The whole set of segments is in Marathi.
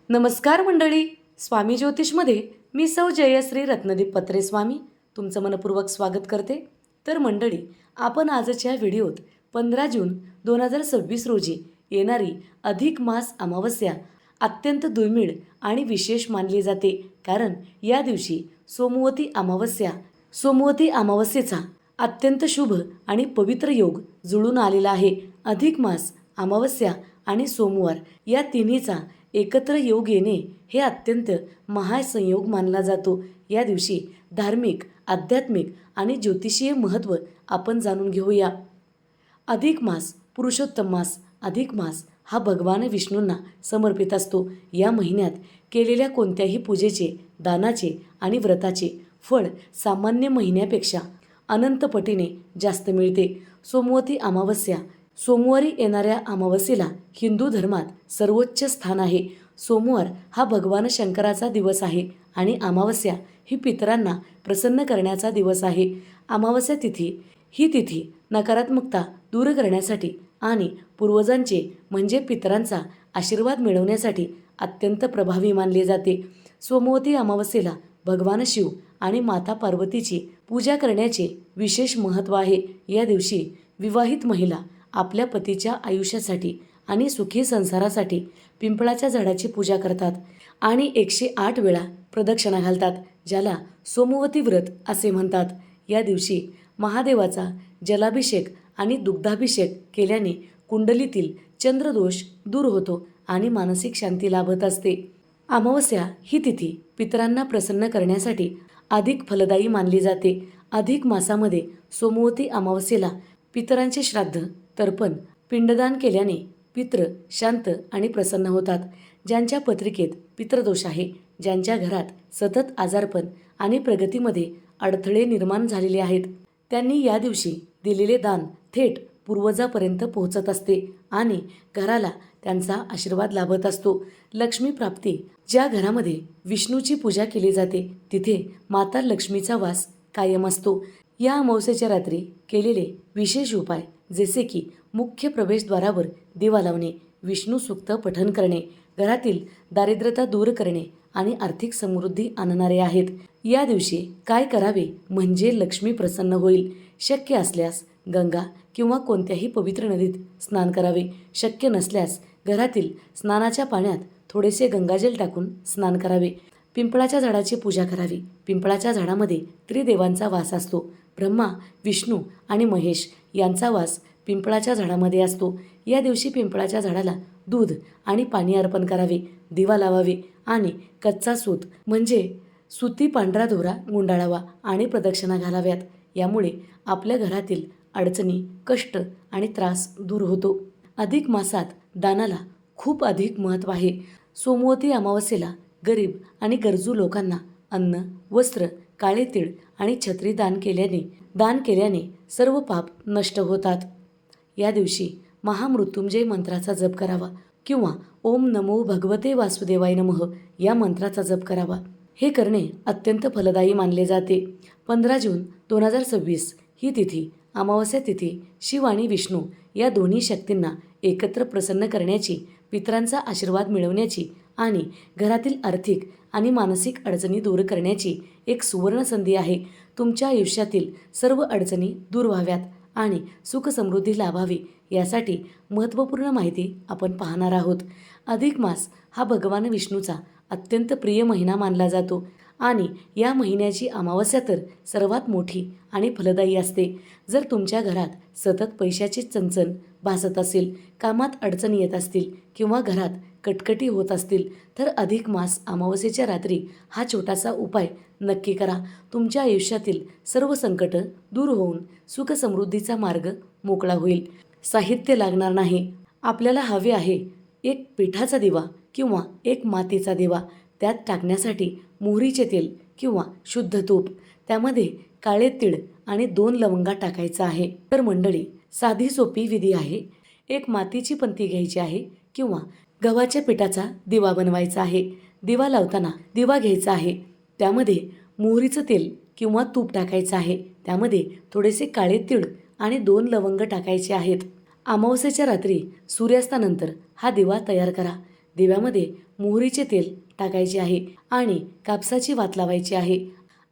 नमस्कार मंडळी. स्वामी ज्योतिषमध्ये मी सौ जयश्री रत्नदीप पत्रे स्वामी तुमचं मनपूर्वक स्वागत करते. तर मंडळी, आपण आजच्या व्हिडिओत 15 जून 2026 रोजी येणारी अधिक मास अमावस्या अत्यंत दुर्मिळ आणि विशेष मानली जाते. कारण या दिवशी सोमवती अमावस्येचा अत्यंत शुभ आणि पवित्र योग जुळून आलेला आहे. अधिक मास, अमावस्या आणि सोमवार या तिन्हीचा एकत्र योग येणे हे अत्यंत महासंयोग मानला जातो. या दिवशी धार्मिक, आध्यात्मिक आणि ज्योतिषीय महत्त्व आपण जाणून घेऊया. अधिक मास, पुरुषोत्तम मास. अधिक मास हा भगवान विष्णूंना समर्पित असतो. या महिन्यात केलेल्या कोणत्याही पूजेचे, दानाचे आणि व्रताचे फळ सामान्य महिन्यापेक्षा अनंत पटीने जास्त मिळते. सोमवती अमावस्या. सोमवारी येणाऱ्या अमावस्येला हिंदू धर्मात सर्वोच्च स्थान आहे. सोमवार हा भगवान शंकराचा दिवस आहे आणि अमावस्या ही पितरांना प्रसन्न करण्याचा दिवस आहे. अमावस्या तिथी ही तिथी नकारात्मकता दूर करण्यासाठी आणि पूर्वजांचे म्हणजे पितरांचा आशीर्वाद मिळवण्यासाठी अत्यंत प्रभावी मानले जाते. सोमवती अमावस्येला भगवान शिव आणि माता पार्वतीची पूजा करण्याचे विशेष महत्त्व आहे. या दिवशी विवाहित महिला आपल्या पतीच्या आयुष्यासाठी आणि सुखी संसारासाठी पिंपळाच्या झाडाची पूजा करतात आणि 108 वेळा प्रदक्षिणा घालतात, ज्याला सोमवती व्रत असे म्हणतात. या दिवशी महादेवाचा जलाभिषेक आणि दुग्धाभिषेक केल्याने कुंडलीतील चंद्रदोष दूर होतो आणि मानसिक शांती लाभत असते. अमावस्या ही तिथी पितरांना प्रसन्न करण्यासाठी अधिक फलदायी मानली जाते. अधिक मासामध्ये सोमवती अमावस्येला पितरांचे श्राद्ध, तर्पण, पिंडदान केल्याने पितृ शांत आणि प्रसन्न होतात. ज्यांच्या पत्रिकेत पितृदोष आहे, ज्यांच्या घरात सतत आजारपण आणि प्रगतीमध्ये अडथळे निर्माण झालेले आहेत, त्यांनी या दिवशी दिलेले दान थेट पूर्वजापर्यंत पोहोचत असते आणि घराला त्यांचा आशीर्वाद लाभत असतो. लक्ष्मी प्राप्ती. ज्या घरामध्ये विष्णूची पूजा केली जाते तिथे माता लक्ष्मीचा वास कायम असतो. या अमावस्येच्या रात्री केलेले विशेष उपाय जसे की मुख्य प्रवेशद्वारावर दिवा लावणे, विष्णू सूक्त पठण करणे, घरातील दारिद्र्यता दूर करणे आणि आर्थिक समृद्धी आणणारे आहेत. या दिवशी काय करावे म्हणजे लक्ष्मी प्रसन्न होईल? शक्य असल्यास गंगा किंवा कोणत्याही पवित्र नदीत स्नान करावे. शक्य नसल्यास घरातील स्नानाच्या पाण्यात थोडेसे गंगाजल टाकून स्नान करावे. पिंपळाच्या झाडाची पूजा करावी. पिंपळाच्या झाडामध्ये त्रिदेवांचा वास असतो. ब्रह्मा, विष्णू आणि महेश यांचा वास पिंपळाच्या झाडामध्ये असतो. या दिवशी पिंपळाच्या झाडाला दूध आणि पाणी अर्पण करावे, दिवा लावावे आणि कच्चा सूत म्हणजे सुती पांढरा दोरा गुंडाळावा आणि प्रदक्षिणा घालाव्यात. यामुळे आपल्या घरातील अडचणी, कष्ट आणि त्रास दूर होतो. अधिक मासात दानाला खूप अधिक महत्त्व आहे. सोमवती अमावस्येला गरीब आणि गरजू लोकांना अन्न, वस्त्र, काळे तीळ आणि छत्री दान केल्याने सर्व पाप नष्ट होतात. या दिवशी महामृत्युंजय मंत्राचा जप करावा किंवा ओम नमो भगवते वासुदेवाय नमः या मंत्राचा जप करावा. हे करणे अत्यंत फलदायी मानले जाते. 15 जून 2026 ही तिथी, अमावस्या तिथी, शिव आणि विष्णू या दोन्ही शक्तींना एकत्र प्रसन्न करण्याची, पितरांचा आशीर्वाद मिळवण्याची आणि घरातील आर्थिक आणि मानसिक अडचणी दूर करण्याची एक सुवर्ण संधी आहे. तुमच्या आयुष्यातील सर्व अडचणी दूर व्हाव्यात आणि सुख समृद्धी लाभावी यासाठी महत्त्वपूर्ण माहिती आपण पाहणार आहोत. अधिक मास हा भगवान विष्णूचा अत्यंत प्रिय महिना मानला जातो आणि या महिन्याची अमावस्या तर सर्वात मोठी आणि फलदायी असते. जर तुमच्या घरात सतत पैशाची चणचण भासत असेल, कामात अडचणी येत असतील किंवा घरात कटकटी होत असतील तर अधिक मास अमावस्येच्या रात्री हा छोटासा उपाय नक्की करा. तुमच्या आयुष्यातील सर्व संकट दूर होऊन सुख समृद्धीचा मार्ग मोकळा होईल. साहित्य लागणार नाही. आपल्याला हवे आहे एक पिठाचा दिवा किंवा एक मातीचा दिवा. त्यात टाकण्यासाठी मोहरीचे तेल किंवा शुद्ध तूप, त्यामध्ये काळे तीळ आणि 2 लवंगा टाकायचा आहे. तर मंडळी, साधी सोपी विधी आहे. एक मातीची पंती घ्यायची आहे किंवा गव्हाच्या पिठाचा दिवा बनवायचा आहे. दिवा लावताना दिवा घ्यायचा आहे, त्यामध्ये मोहरीचं तेल किंवा तूप टाकायचं आहे, त्यामध्ये थोडेसे काळे तीळ आणि 2 लवंग टाकायचे आहेत. अमावस्येच्या रात्री सूर्यास्तानंतर हा दिवा तयार करा. दिव्यामध्ये मोहरीचे तेल टाकायचे आहे आणि कापसाची वात लावायची आहे.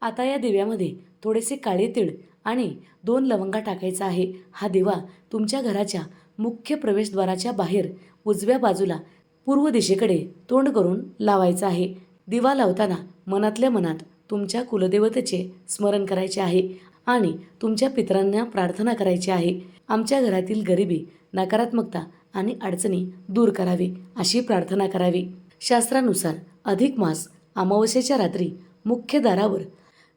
आता या दिव्यामध्ये थोडेसे काळे तीळ आणि 2 लवंगा टाकायचा आहे. हा दिवा तुमच्या घराच्या मुख्य प्रवेशद्वाराच्या बाहेर उजव्या बाजूला पूर्व दिशेकडे तोंड करून लावायचा आहे. दिवा लावताना मनातल्या मनात तुमच्या कुलदेवतेचे स्मरण करायचे आहे आणि तुमच्या पितरांना प्रार्थना करायची आहे. आमच्या घरातील गरिबी, नकारात्मकता आणि अडचणी दूर करावी अशी प्रार्थना करावी. शास्त्रानुसार अधिक मास अमावस्येच्या रात्री मुख्य दारावर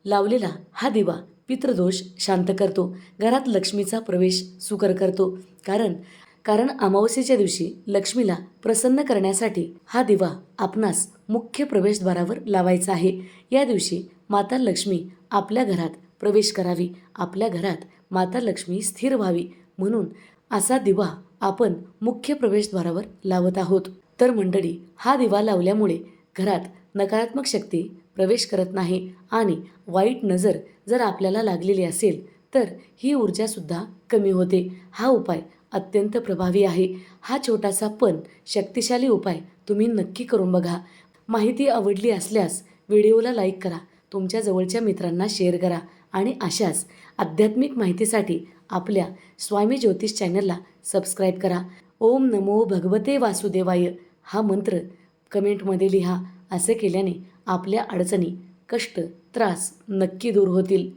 लावलेला हा दिवा पितृदोष शांत करतो, घरात लक्ष्मीचा प्रवेश सुकर करतो. कारण अमावस्येच्या दिवशी लक्ष्मीला प्रसन्न करण्यासाठी हा दिवा आपणास मुख्य प्रवेशद्वारावर लावायचा आहे. या दिवशी माता लक्ष्मी आपल्या घरात प्रवेश करावी, आपल्या घरात माता लक्ष्मी स्थिर व्हावी म्हणून असा दिवा आपण मुख्य प्रवेशद्वारावर लावत आहोत. तर मंडळी, हा दिवा लावल्यामुळे घरात नकारात्मक शक्ती प्रवेश करत नाही आणि वाईट नजर जर आपल्याला लागलेली असेल तर ही ऊर्जासुद्धा कमी होते. हा उपाय अत्यंत प्रभावी आहे. हा छोटासा पण शक्तिशाली उपाय तुम्ही नक्की करून बघा. माहिती आवडली असल्यास व्हिडिओला लाईक करा, तुमच्या जवळच्या मित्रांना शेअर करा आणि अशाच आध्यात्मिक माहितीसाठी आपल्या स्वामी ज्योतिष चॅनलला सबस्क्राईब करा. ओम नमो भगवते वासुदेवाय हा मंत्र कमेंटमध्ये लिहा. असे केल्याने आपल्या अडचणी, कष्ट, त्रास नक्की दूर होतील.